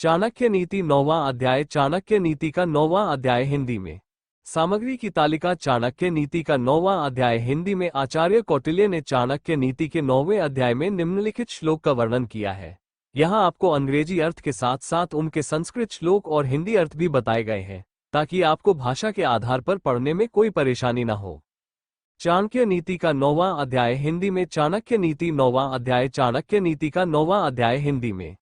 चाणक्य नीति 9वां अध्याय। चाणक्य नीति का 9वां अध्याय हिंदी में। सामग्री की तालिका। चाणक्य नीति का 9वां अध्याय हिंदी में। आचार्य कौटिल्य ने चाणक्य नीति के 9वें अध्याय में निम्नलिखित श्लोक का वर्णन किया है। यहाँ आपको अंग्रेजी अर्थ के साथ साथ उनके संस्कृत श्लोक और हिंदी अर्थ भी बताए गए हैं, ताकि आपको भाषा के आधार पर पढ़ने में कोई परेशानी न हो। चाणक्य नीति का 9वां अध्याय हिंदी में। चाणक्य नीति 9वां अध्याय। चाणक्य नीति का 9वां अध्याय हिंदी में।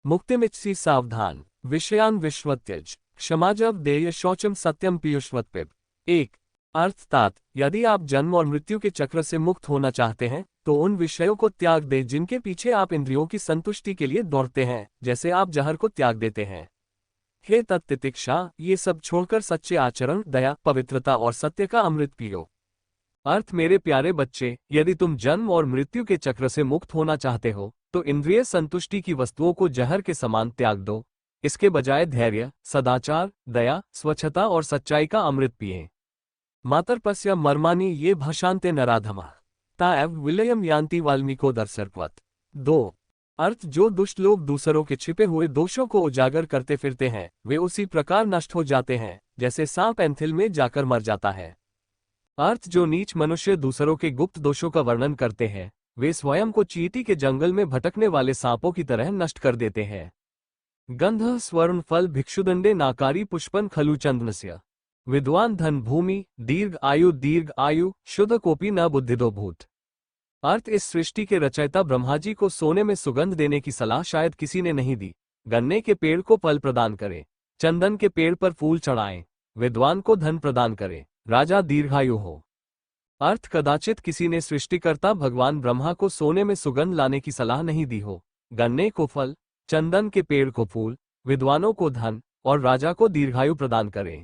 मुक्तिमिच्छसि सावधान, विषयान विश्वत्यज, क्षमाजव देय शौचम सत्यम पीयूषवत्पिब। एक अर्थात यदि आप जन्म और मृत्यु के चक्र से मुक्त होना चाहते हैं तो उन विषयों को त्याग दें जिनके पीछे आप इंद्रियों की संतुष्टि के लिए दौड़ते हैं, जैसे आप जहर को त्याग देते हैं। हे तत्तितिक्षा, ये सब छोड़कर सच्चे आचरण, दया, पवित्रता और सत्य का अमृत पियो। अर्थ मेरे प्यारे बच्चे, यदि तुम जन्म और मृत्यु के चक्र से मुक्त होना चाहते हो तो इंद्रिय संतुष्टि की वस्तुओं को जहर के समान त्याग दो। इसके बजाय धैर्य, सदाचार, दया, स्वच्छता और सच्चाई का अमृत पिए। मातर्पस्य मर्मानि ये भाषान्ते नराधमा ताएव विलयम यान्ति वाल्मीको दर्शर्पवत। 2 अर्थ जो दुष्ट लोग दूसरों के छिपे हुए दोषों को उजागर करते फिरते हैं वे उसी प्रकार नष्ट हो जाते हैं जैसे सांप एंथिल में जाकर मर जाता है। अर्थ जो नीच मनुष्य दूसरों के गुप्त दोषों का वर्णन करते हैं वे स्वयं को चींटी के जंगल में भटकने वाले सांपों की तरह नष्ट कर देते हैं। गंध स्वर्ण फल भिक्षुदंडे नाकारी पुष्पन खलु चंद्रस्य विद्वान धन भूमि दीर्घ आयु शुद्ध कोपी न बुद्धिदो भूत। अर्थ इस सृष्टि के रचयिता ब्रह्मा जी को सोने में सुगंध देने की सलाह शायद किसी ने नहीं दी। गन्ने के पेड़ को फल प्रदान करे, चंदन के पेड़ पर फूल चढ़ाएं, विद्वान को धन प्रदान करे, राजा दीर्घायु हो। अर्थ कदाचित किसी ने सृष्टिकर्ता भगवान ब्रह्मा को सोने में सुगंध लाने की सलाह नहीं दी हो। गन्ने को फल, चंदन के पेड़ को फूल, विद्वानों को धन और राजा को दीर्घायु प्रदान करें।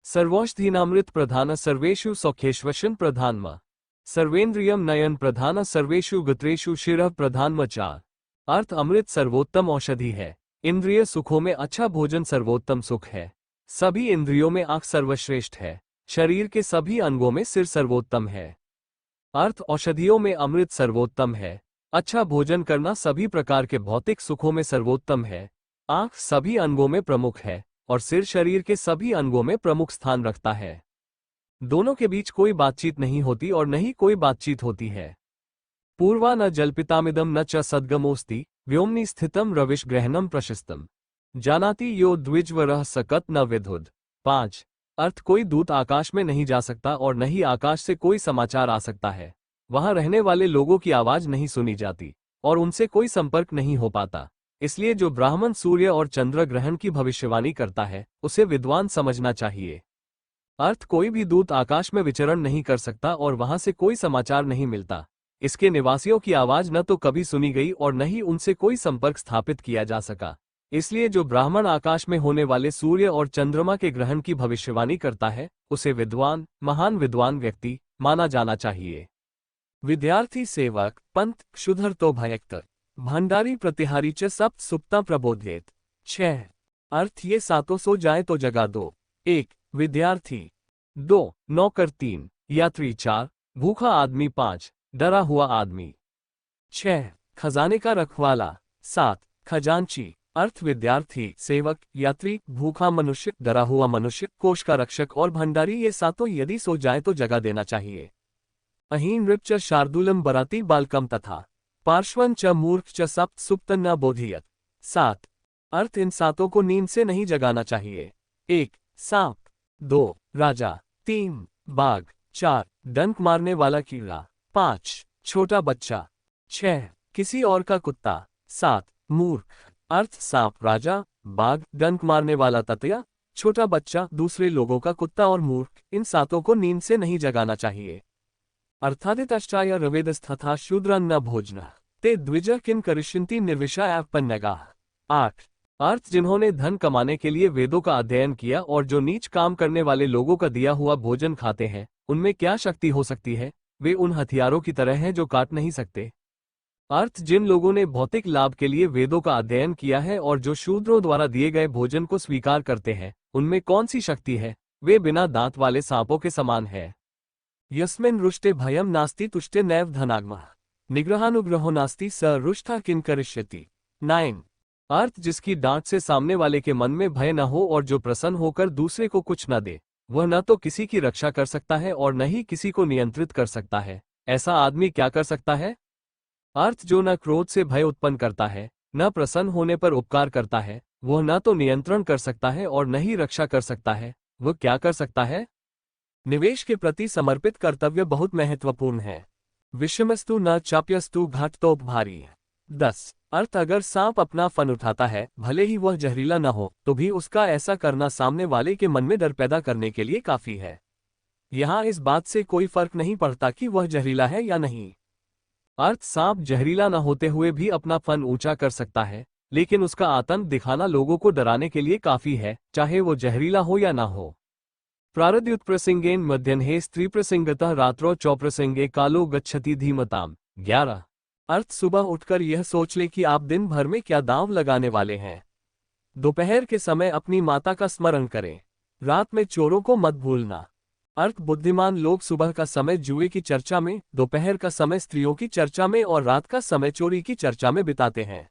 सर्वौषधीनामृत प्रधान सर्वेषु सौख्येश्वशन प्रधानमा सर्वेन्द्रियम नयन प्रधान सर्वेषु गत्रेषु शिरः प्रधान चार। अर्थ अमृत सर्वोत्तम औषधि है। इंद्रिय सुखों में अच्छा भोजन सर्वोत्तम सुख है। सभी इंद्रियों में आंख सर्वश्रेष्ठ है। शरीर के सभी अंगों में सिर सर्वोत्तम है। अर्थ औषधियों में अमृत सर्वोत्तम है। अच्छा भोजन करना सभी प्रकार के भौतिक सुखों में सर्वोत्तम है। आंख सभी अंगों में प्रमुख है और सिर शरीर के सभी अंगों में प्रमुख स्थान रखता है। दोनों के बीच कोई बातचीत नहीं होती और न ही कोई बातचीत होती है। पूर्वा न जल्पितामिदम न च सद्गमोस्ति व्योमनि स्थितम रविश ग्रहणम प्रशस्तम जानाति यो द्विजवरः सकत न विधुद। 5 अर्थ कोई दूत आकाश में नहीं जा सकता और न ही आकाश से कोई समाचार आ सकता है। वहां रहने वाले लोगों की आवाज नहीं सुनी जाती और उनसे कोई संपर्क नहीं हो पाता। इसलिए जो ब्राह्मण सूर्य और चंद्र ग्रहण की भविष्यवाणी करता है उसे विद्वान समझना चाहिए। अर्थ कोई भी दूत आकाश में विचरण नहीं कर सकता और वहां से कोई समाचार नहीं मिलता। इसके निवासियों की आवाज न तो कभी सुनी गई और न ही उनसे कोई संपर्क स्थापित किया जा सका। इसलिए जो ब्राह्मण आकाश में होने वाले सूर्य और चंद्रमा के ग्रहण की भविष्यवाणी करता है उसे विद्वान, महान विद्वान व्यक्ति माना जाना चाहिए। विद्यार्थी सेवक पंत क्षुधर तो भयक्त भंडारी प्रतिहारी च सप्त सुप्ता प्रबोधेत। 6 अर्थ ये सातों सो जाए तो जगा दो। 1 विद्यार्थी, 2 नौकर, 3 यात्री, 4 भूखा आदमी, 5 डरा हुआ आदमी, 6 खजाने का रखवाला, 7 खजांची। अर्थ विद्यार्थी, सेवक, यात्री, भूखा मनुष्य, डरा हुआ मनुष्य, कोष का रक्षक और भंडारी ये सातों यदि सो जाए तो जगा देना चाहिए। अहीन नृप च शार्दूलम बराती बालकम तथा पार्श्वन च मूर्ख च सप्त सुप्त न बोधियत। 7 अर्थ इन सातों को नींद से नहीं जगाना चाहिए। 1 सांप, 2 राजा, 3 बाघ, 4 डंक मारने वाला कीड़ा, 5 छोटा बच्चा, 6 किसी और का कुत्ता, 7 मूर्ख। अर्थ सांप, राजा, बाघ, डंक मारने वाला ततया, छोटा बच्चा, दूसरे लोगों का कुत्ता और मूर्ख, इन सातों को नींद से नहीं जगाना चाहिए। अर्थादितश्चाय रवेदस्तथा शूद्रं न भोजन ते द्विज किन करिष्यन्ति निर्विशा एवपन्नगाः। 8 अर्थ जिन्होंने धन कमाने के लिए वेदों का अध्ययन किया और जो नीच काम करने वाले लोगों का दिया हुआ भोजन खाते हैं उनमें क्या शक्ति हो सकती है। वे उन हथियारों की तरह हैं जो काट नहीं सकते। अर्थ जिन लोगों ने भौतिक लाभ के लिए वेदों का अध्ययन किया है और जो शूद्रों द्वारा दिए गए भोजन को स्वीकार करते हैं उनमें कौन सी शक्ति है। वे बिना दांत वाले सांपों के समान है। यस्मिन् रुष्टे भयम नास्ति तुष्टे नैव धनागमः निग्रहानुग्रहो नास्ति स रुष्टा किं करिष्यति। 9 अर्थ जिसकी डांट से सामने वाले के मन में भय न हो और जो प्रसन्न होकर दूसरे को कुछ न दे, वह न तो किसी की रक्षा कर सकता है और न ही किसी को नियंत्रित कर सकता है। ऐसा आदमी क्या कर सकता है? अर्थ जो न क्रोध से भय उत्पन्न करता है, न प्रसन्न होने पर उपकार करता है, वह न तो नियंत्रण कर सकता है और न ही रक्षा कर सकता है। वह क्या कर सकता है? निवेश के प्रति समर्पित कर्तव्य बहुत महत्वपूर्ण है। विषमस्तु न चाप्यस्तु घातोपभारी। 10 अर्थ अगर सांप अपना फन उठाता है, भले ही वह जहरीला न हो, तो भी उसका ऐसा करना सामने वाले के मन में डर पैदा करने के लिए काफी है। यहाँ इस बात से कोई फर्क नहीं पड़ता कि वह जहरीला है या नहीं। अर्थ सांप जहरीला न होते हुए भी अपना फन ऊंचा कर सकता है, लेकिन उसका आतंक दिखाना लोगों को डराने के लिए काफी है, चाहे वो जहरीला हो या ना हो। प्रारद्युत प्रसंगेन मध्यन्हे स्त्री प्रसंगतः रात्रो चौप्रसंगे कालो गच्छति धीमताम। 11 अर्थ सुबह उठकर यह सोच ले कि आप दिन भर में क्या दांव लगाने वाले हैं। दोपहर के समय अपनी माता का स्मरण करें। रात में चोरों को मत भूलना। अर्थ बुद्धिमान लोग सुबह का समय जुए की चर्चा में, दोपहर का समय स्त्रियों की चर्चा में और रात का समय चोरी की चर्चा में बिताते हैं।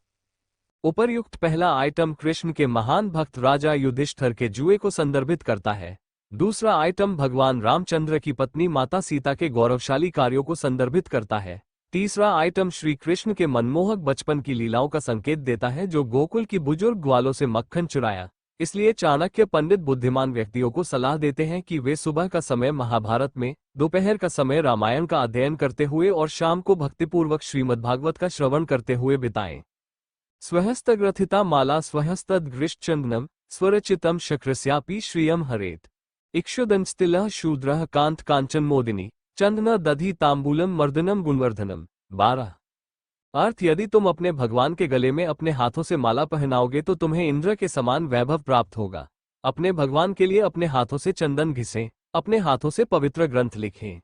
उपर्युक्त पहला आइटम कृष्ण के महान भक्त राजा युधिष्ठिर के जुए को संदर्भित करता है। दूसरा आइटम भगवान रामचंद्र की पत्नी माता सीता के गौरवशाली कार्यों को संदर्भित करता है। तीसरा आइटम श्री कृष्ण के मनमोहक बचपन की लीलाओं का संकेत देता है, जो गोकुल की बुजुर्ग ग्वालों से मक्खन चुराया। इसलिए चाणक्य पंडित बुद्धिमान व्यक्तियों को सलाह देते हैं कि वे सुबह का समय महाभारत में, दोपहर का समय रामायण का अध्ययन करते हुए और शाम को भक्तिपूर्वक श्रीमद्भागवत का श्रवण करते हुए बिताएं। स्वहस्तग्रथिता माला स्वहस्तद्गृश्चंदनम स्वरचितम शक्रस्यापि श्रियम हरेत। इक्षुदंस्तिलः शूद्रः कांत कांचन मोदिनी चंदन दधि तांबूलम मर्दनम गुणवर्धनम। 12 अर्थ यदि तुम अपने भगवान के गले में अपने हाथों से माला पहनाओगे तो तुम्हें इंद्र के समान वैभव प्राप्त होगा। अपने भगवान के लिए अपने हाथों से चंदन घिसें, अपने हाथों से पवित्र ग्रंथ लिखें।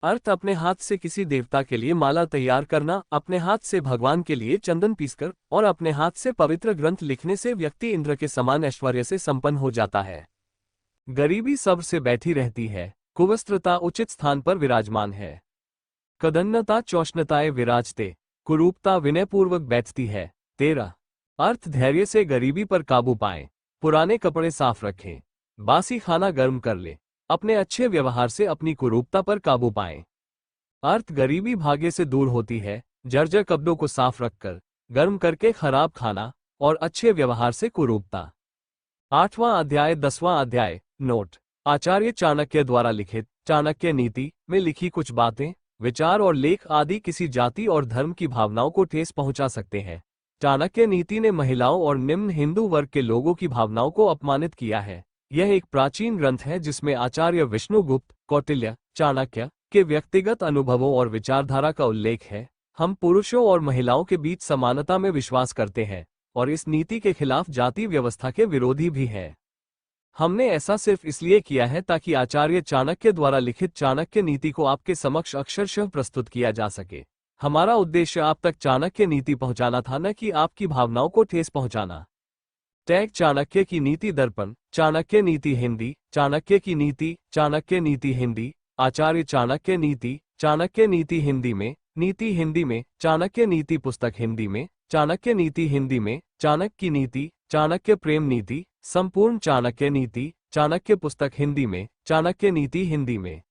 अर्थ अपने हाथ से किसी देवता के लिए माला तैयार करना, अपने हाथ से भगवान के लिए चंदन पीसकर और अपने हाथ से पवित्र ग्रंथ लिखने से व्यक्ति इंद्र के समान ऐश्वर्य से संपन्न हो जाता है। गरीबी सब्र से बैठी रहती है, कुवस्त्रता उचित स्थान पर विराजमान है। कदन्नता चौष्णताए विराजते, कुरूपता विनयपूर्वक बैठती है। 13 अर्थ धैर्य से गरीबी पर काबू पाएं, पुराने कपड़े साफ रखें, बासी खाना गर्म कर ले, अपने अच्छे व्यवहार से अपनी कुरूपता पर काबू पाएं। अर्थ गरीबी भाग्य से दूर होती है, जर्जर कपड़ों को साफ रखकर, गर्म करके खराब खाना और अच्छे व्यवहार से कुरूपता। 8वां अध्याय 10वां अध्याय। नोट: आचार्य चाणक्य द्वारा लिखित चाणक्य नीति में लिखी कुछ बातें, विचार और लेख आदि किसी जाति और धर्म की भावनाओं को ठेस पहुंचा सकते हैं। चाणक्य नीति ने महिलाओं और निम्न हिंदू वर्ग के लोगों की भावनाओं को अपमानित किया है। यह एक प्राचीन ग्रंथ है जिसमें आचार्य विष्णुगुप्त, कौटिल्य, चाणक्य के व्यक्तिगत अनुभवों और विचारधारा का उल्लेख है। हम पुरुषों और महिलाओं के बीच समानता में विश्वास करते हैं और इस नीति के खिलाफ जाति व्यवस्था के विरोधी भी हैं। हमने ऐसा सिर्फ इसलिए किया है ताकि आचार्य चाणक्य द्वारा लिखित चाणक्य नीति को आपके समक्ष अक्षरशः प्रस्तुत किया जा सके। हमारा उद्देश्य आप तक चाणक्य नीति पहुंचाना था, न कि आपकी भावनाओं को ठेस पहुंचाना। टैग चाणक्य की नीति दर्पण, चाणक्य नीति हिंदी, चाणक्य की नीति, चाणक्य नीति हिंदी, आचार्य चाणक्य नीति, चाणक्य नीति हिंदी में, चाणक्य नीति पुस्तक हिंदी में, चाणक्य नीति हिंदी में, चाणक्य की नीति, चाणक्य प्रेम नीति, संपूर्ण चाणक्य नीति, चाणक्य पुस्तक हिंदी में, चाणक्य नीति हिंदी में।